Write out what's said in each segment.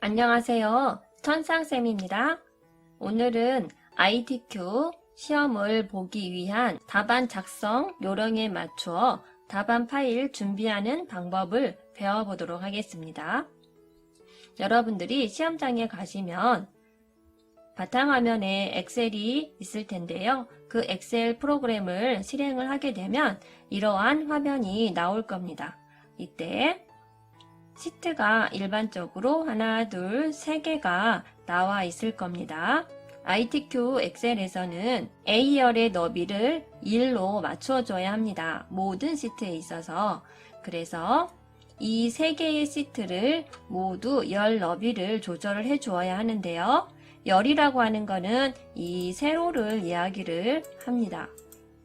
안녕하세요. 천상쌤입니다. 오늘은 ITQ 시험을 보기 위한 답안 작성 요령에 맞추어 답안 파일 준비하는 방법을 배워보도록 하겠습니다. 여러분들이 시험장에 가시면 바탕화면에 엑셀이 있을 텐데요. 그 엑셀 프로그램을 실행을 하게 되면 이러한 화면이 나올 겁니다. 이때 시트가 일반적으로 하나, 둘, 세 개가 나와 있을 겁니다. ITQ 엑셀에서는 A열의 너비를 1로 맞춰줘야 합니다. 모든 시트에 있어서. 그래서 이 세 개의 시트를 모두 열 너비를 조절을 해 주어야 하는데요. 열이라고 하는 거는 이 세로를 이야기를 합니다.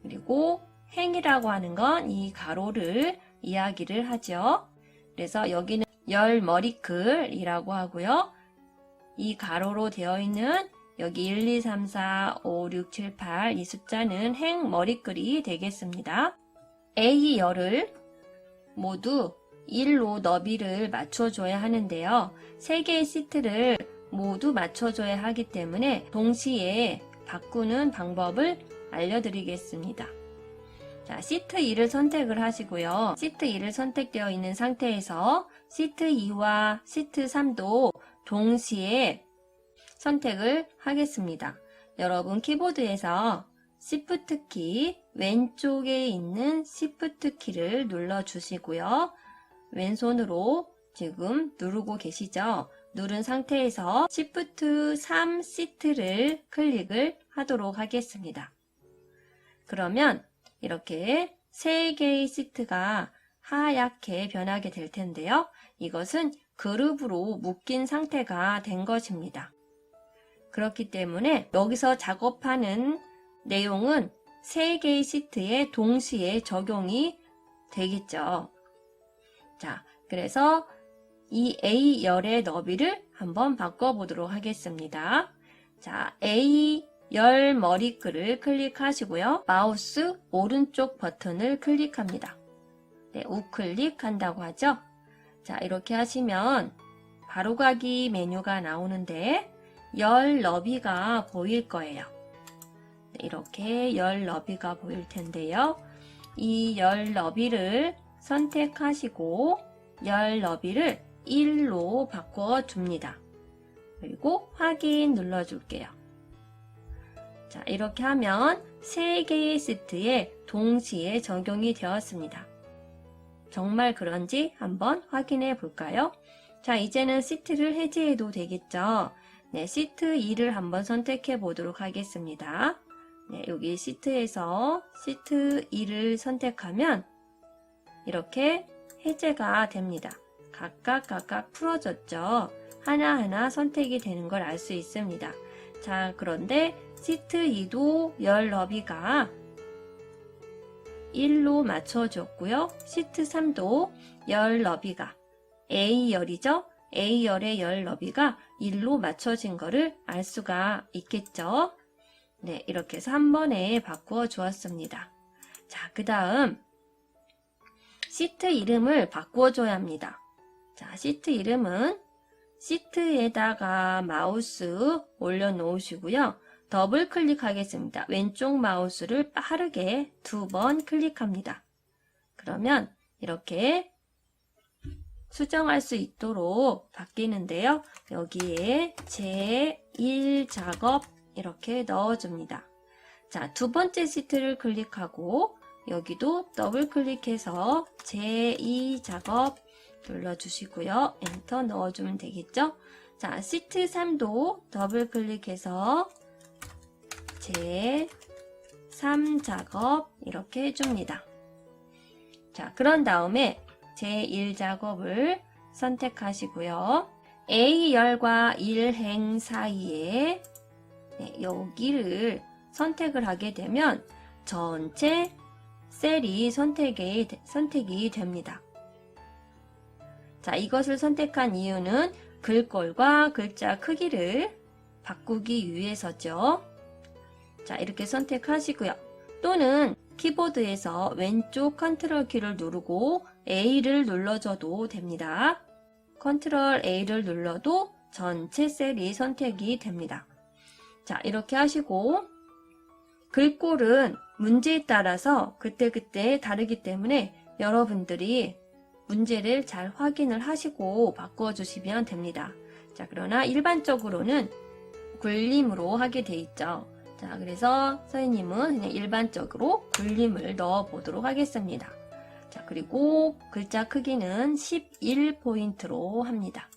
그리고 행이라고 하는 건 이 가로를 이야기를 하죠. 그래서 여기는 열 머리글이라고 하고요. 이 가로로 되어 있는 여기 1, 2, 3, 4, 5, 6, 7, 8 이 숫자는 행 머리글이 되겠습니다. A 열을 모두 1로 너비를 맞춰줘야 하는데요. 3개의 시트를 모두 맞춰줘야 하기 때문에 동시에 바꾸는 방법을 알려드리겠습니다. 자, 시트 2를 선택을 하시고요. 시트 2를 선택되어 있는 상태에서 시트 2와 시트 3도 동시에 선택을 하겠습니다. 여러분 키보드에서 Shift 키 왼쪽에 있는 Shift 키를 눌러 주시고요. 왼손으로 지금 누르고 계시죠? 누른 상태에서 Shift 3 시트를 클릭을 하도록 하겠습니다. 그러면 이렇게 3개의 시트가 하얗게 변하게 될 텐데요. 이것은 그룹으로 묶인 상태가 된 것입니다. 그렇기 때문에 여기서 작업하는 내용은 3개의 시트에 동시에 적용이 되겠죠. 자, 그래서 이 A열의 너비를 한번 바꿔보도록 하겠습니다. 자, A 열 머리글을 클릭하시고요. 마우스 오른쪽 버튼을 클릭합니다. 네, 우클릭 한다고 하죠. 자, 이렇게 하시면 바로가기 메뉴가 나오는데 열 너비가 보일 거예요. 네, 이렇게 열 너비가 보일 텐데요. 이 열 너비를 선택하시고 열 너비를 1로 바꿔 줍니다. 그리고 확인 눌러 줄게요. 자, 이렇게 하면 3개의 시트에 동시에 적용이 되었습니다. 정말 그런지 한번 확인해 볼까요? 자, 이제는 시트를 해제해도 되겠죠? 네, 시트 2를 한번 선택해 보도록 하겠습니다. 네, 여기 시트에서 시트 2를 선택하면 이렇게 해제가 됩니다. 각각 풀어졌죠? 하나하나 선택이 되는 걸 알 수 있습니다. 자, 그런데 시트 2도 열 너비가 1로 맞춰줬고요. 시트 3도 열 너비가 A열이죠. A열의 열 너비가 1로 맞춰진 거를 알 수가 있겠죠. 네, 이렇게 해서 한 번에 바꾸어 주었습니다. 자, 그 다음 시트 이름을 바꾸어 줘야 합니다. 자, 시트 이름은 시트에다가 마우스 올려놓으시고요. 더블 클릭하겠습니다. 왼쪽 마우스를 빠르게 2번 클릭합니다. 그러면 이렇게 수정할 수 있도록 바뀌는데요. 여기에 제1 작업 이렇게 넣어줍니다. 자, 두 번째 시트를 클릭하고 여기도 더블 클릭해서 제2 작업 눌러주시고요. 엔터 넣어주면 되겠죠? 자, 시트 3도 더블 클릭해서 제3 작업 이렇게 해줍니다. 자, 그런 다음에 제1 작업을 선택하시고요. A열과 1행 사이에 여기를 선택을 하게 되면 전체 셀이 선택이 됩니다. 자, 이것을 선택한 이유는 글꼴과 글자 크기를 바꾸기 위해서죠. 자, 이렇게 선택하시고요. 또는 키보드에서 왼쪽 컨트롤 키를 누르고 A를 눌러줘도 됩니다. 컨트롤 A를 눌러도 전체 셀이 선택이 됩니다. 자, 이렇게 하시고 글꼴은 문제에 따라서 그때그때 다르기 때문에 여러분들이 문제를 잘 확인을 하시고 바꿔주시면 됩니다. 자, 그러나 일반적으로는 굴림으로 하게 돼 있죠. 자, 그래서 선생님은 그냥 일반적으로 굴림을 넣어 보도록 하겠습니다. 자, 그리고 글자 크기는 11포인트로 합니다.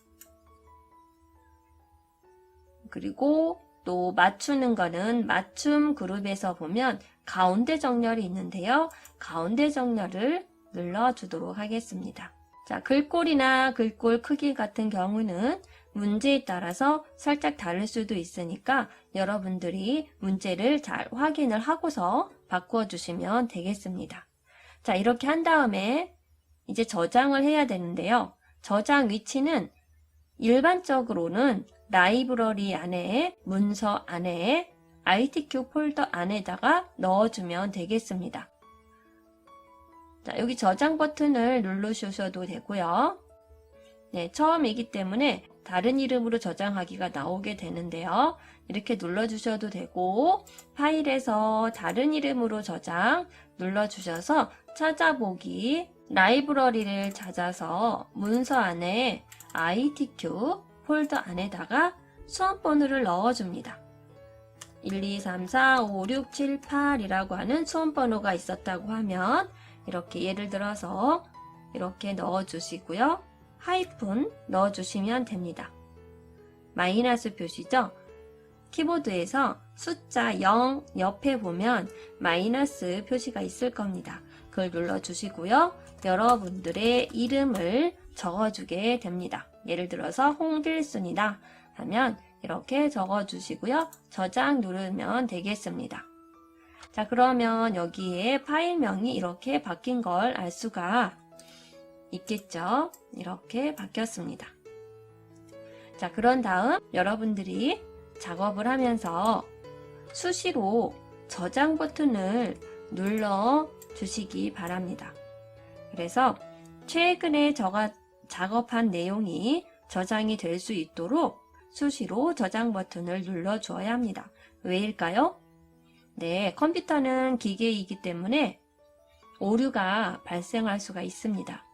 그리고 또 맞추는 거는 맞춤 그룹에서 보면 가운데 정렬이 있는데요. 가운데 정렬을 눌러주도록 하겠습니다. 자, 글꼴이나 글꼴 크기 같은 경우는 문제에 따라서 살짝 다를 수도 있으니까 여러분들이 문제를 잘 확인을 하고서 바꿔주시면 되겠습니다. 자, 이렇게 한 다음에 이제 저장을 해야 되는데요. 저장 위치는 일반적으로는 라이브러리 안에, 문서 안에, ITQ 폴더 안에다가 넣어주면 되겠습니다. 자, 여기 저장 버튼을 누르셔도 되고요. 네, 처음이기 때문에 다른 이름으로 저장하기가 나오게 되는데요. 이렇게 눌러주셔도 되고 파일에서 다른 이름으로 저장 눌러주셔서 찾아보기 라이브러리를 찾아서 문서 안에 ITQ 폴더 안에다가 수험번호를 넣어줍니다. 1, 2, 3, 4, 5, 6, 7, 8이라고 하는 수험번호가 있었다고 하면 이렇게 예를 들어서 이렇게 넣어주시고요. 하이픈 넣어주시면 됩니다. 마이너스 표시죠. 키보드에서 숫자 0 옆에 보면 마이너스 표시가 있을 겁니다. 그걸 눌러주시고요. 여러분들의 이름을 적어주게 됩니다. 예를 들어서 홍길순이다 하면 이렇게 적어주시고요. 저장 누르면 되겠습니다. 자, 그러면 여기에 파일명이 이렇게 바뀐 걸 알 수가 있겠죠. 이렇게 바뀌었습니다. 자, 그런 다음 여러분들이 작업을 하면서 수시로 저장 버튼을 눌러 주시기 바랍니다. 그래서 최근에 작업한 내용이 저장이 될 수 있도록 수시로 저장 버튼을 눌러 주어야 합니다. 왜일까요? 네, 컴퓨터는 기계이기 때문에 오류가 발생할 수가 있습니다.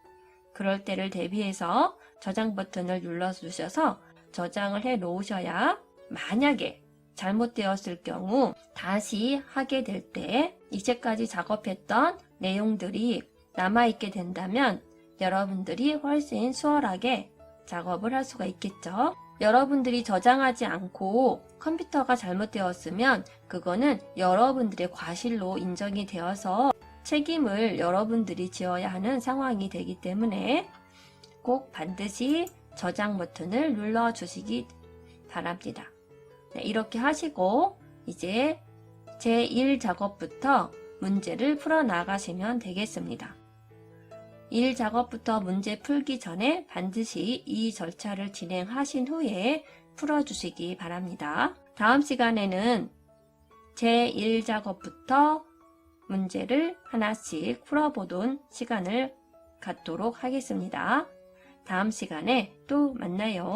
그럴 때를 대비해서 저장 버튼을 눌러주셔서 저장을 해 놓으셔야 만약에 잘못되었을 경우 다시 하게 될 때 이제까지 작업했던 내용들이 남아있게 된다면 여러분들이 훨씬 수월하게 작업을 할 수가 있겠죠. 여러분들이 저장하지 않고 컴퓨터가 잘못되었으면 그거는 여러분들의 과실로 인정이 되어서 책임을 여러분들이 지어야 하는 상황이 되기 때문에 꼭 반드시 저장 버튼을 눌러 주시기 바랍니다. 네, 이렇게 하시고 이제 제1 작업부터 문제를 풀어 나가시면 되겠습니다. 1 작업부터 문제 풀기 전에 반드시 이 절차를 진행하신 후에 풀어주시기 바랍니다. 다음 시간에는 제1 작업부터 문제를 하나씩 풀어보던 시간을 갖도록 하겠습니다. 다음 시간에 또 만나요.